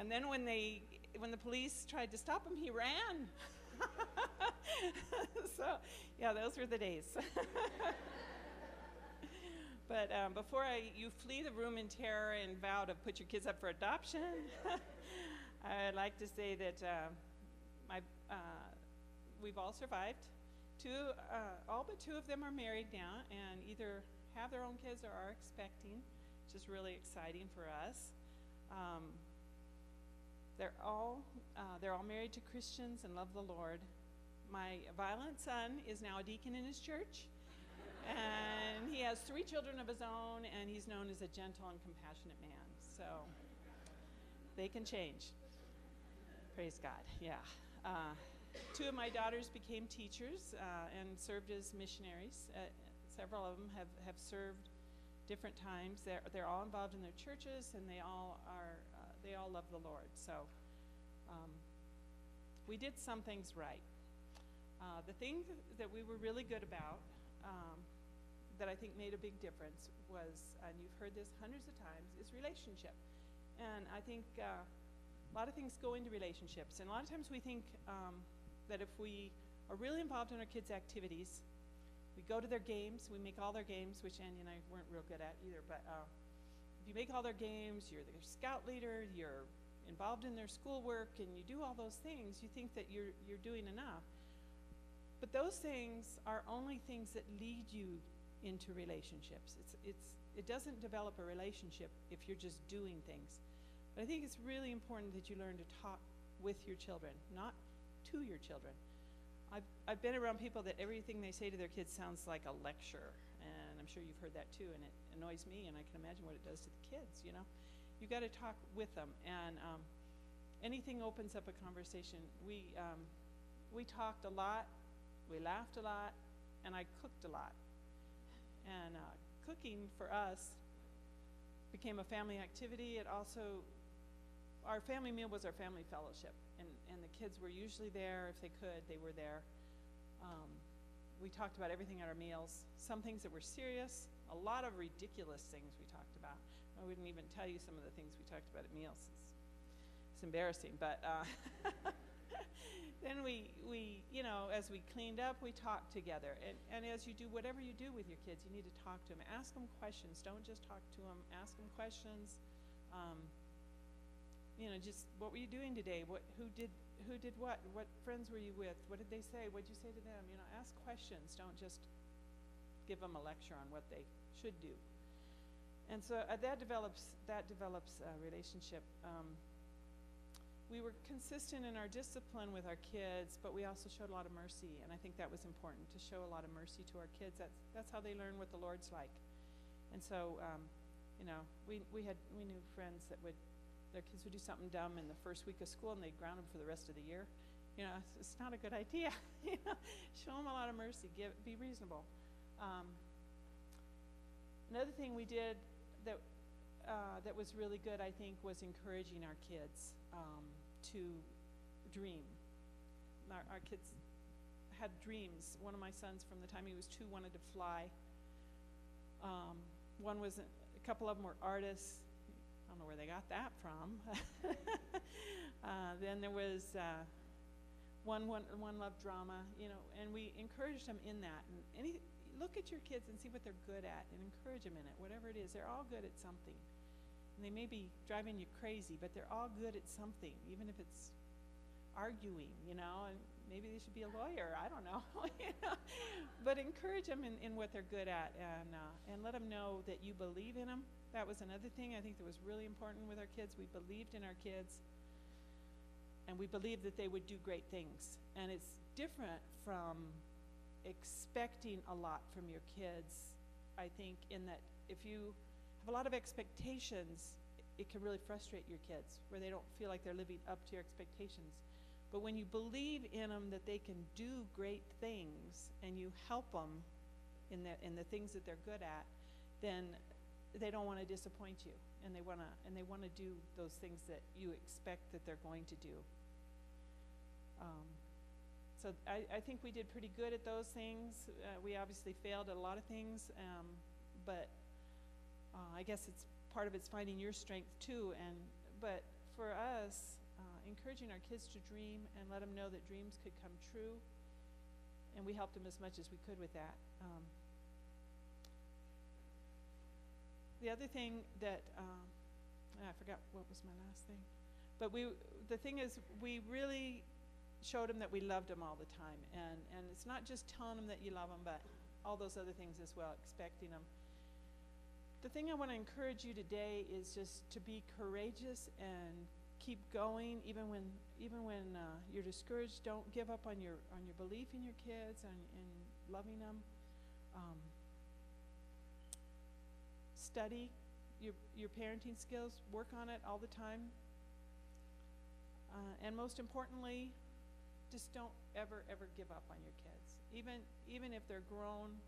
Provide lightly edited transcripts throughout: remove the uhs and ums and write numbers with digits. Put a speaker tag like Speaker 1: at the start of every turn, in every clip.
Speaker 1: And then when the police tried to stop him, he ran. So, yeah, those were the days. But before you flee the room in terror and vow to put your kids up for adoption, I'd like to say that we've all survived. All but two of them are married now and either have their own kids or are expecting, which is really exciting for us. They're all married to Christians and love the Lord. My violent son is now a deacon in his church, and he has 3 children of his own, and he's known as a gentle and compassionate man. So they can change. Praise God. Yeah. 2 of my daughters became teachers and served as missionaries. Several of them have served different times. They're all involved in their churches, and they all love the Lord. So we did some things right. The thing that we were really good about, that I think made a big difference was, and you've heard this hundreds of times, is relationship. And I think a lot of things go into relationships. And a lot of times we think that if we are really involved in our kids' activities, we go to their games, we make all their games, which Andy and I weren't real good at either, but if you make all their games, you're their scout leader, you're involved in their schoolwork, and you do all those things, you think that you're doing enough. But those things are only things that lead you into relationships. It doesn't develop a relationship if you're just doing things. But I think it's really important that you learn to talk with your children, not to your children. I've been around people that everything they say to their kids sounds like a lecture, and I'm sure you've heard that too, and it annoys me, and I can imagine what it does to the kids, you know. You got to talk with them, and anything opens up a conversation. We talked a lot, we laughed a lot, and I cooked a lot. And cooking for us became a family activity. It also, our family meal was our family fellowship, and the kids were usually there. If they could, they were there. We talked about everything at our meals, some things that were serious, a lot of ridiculous things we talked about. I wouldn't even tell you some of the things we talked about at meals. It's embarrassing, but then we as we cleaned up, we talked together. And as you do whatever you do with your kids, you need to talk to them. Ask them questions. Don't just talk to them. Ask them questions. Just what were you doing today? Who did what? What friends were you with? What did they say? What did you say to them? Ask questions. Don't just give them a lecture on what they should do. And so that develops a relationship. We were consistent in our discipline with our kids, but we also showed a lot of mercy, and I think that was important, to show a lot of mercy to our kids. That's how they learn what the Lord's like. And so, we knew friends that their kids would do something dumb in the first week of school, and they'd ground them for the rest of the year. It's not a good idea. Show them a lot of mercy. Be reasonable. Another thing we did that was really good, I think, was encouraging our kids to dream. Our kids had dreams. One of my sons, from the time he was 2, wanted to fly. A couple of them were artists. I don't know where they got that from. Then there was one loved drama, and we encouraged them in that. And look at your kids and see what they're good at, and encourage them in it. Whatever it is, they're all good at something. And they may be driving you crazy, but they're all good at something, even if it's arguing, and maybe they should be a lawyer. I don't know. But encourage them in what they're good at, and let them know that you believe in them. That was another thing I think that was really important with our kids. We believed in our kids, and we believed that they would do great things. And it's different from expecting a lot from your kids, I think, in that if you have a lot of expectations, it can really frustrate your kids, where they don't feel like they're living up to your expectations. But when you believe in them that they can do great things, and you help them in the things that they're good at, then they don't want to disappoint you, and they want to do those things that you expect that they're going to do. So I think we did pretty good at those things. We obviously failed at a lot of things, but I guess part of it's finding your strength too. But for us, us encouraging our kids to dream and let them know that dreams could come true. And we helped them as much as we could with that. The other thing that, I forgot what was my last thing. But the thing is, we really showed them that we loved them all the time. And it's not just telling them that you love them, but all those other things as well, expecting them. The thing I want to encourage you today is just to be courageous and keep going, even when you're discouraged. Don't give up on your belief in your kids and loving them. Study your parenting skills. Work on it all the time. And most importantly, just don't ever give up on your kids. Even if they're grown,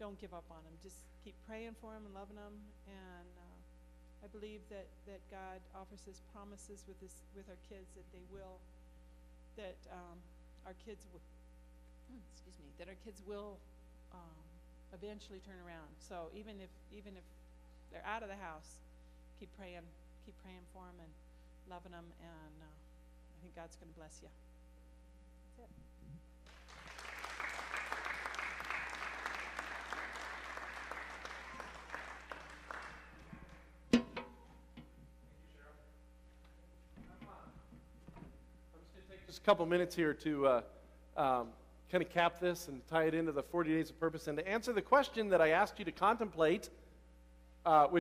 Speaker 1: don't give up on them. Just keep praying for them and loving them. And I believe that God offers His promises with our kids, that they will, that our kids will, that our kids will eventually turn around. So even if they're out of the house, keep praying for them and loving them, and I think God's going to bless you. That's it.
Speaker 2: Just a couple minutes here to kind of cap this and tie it into the 40 days of purpose, and to answer the question that I asked you to contemplate, which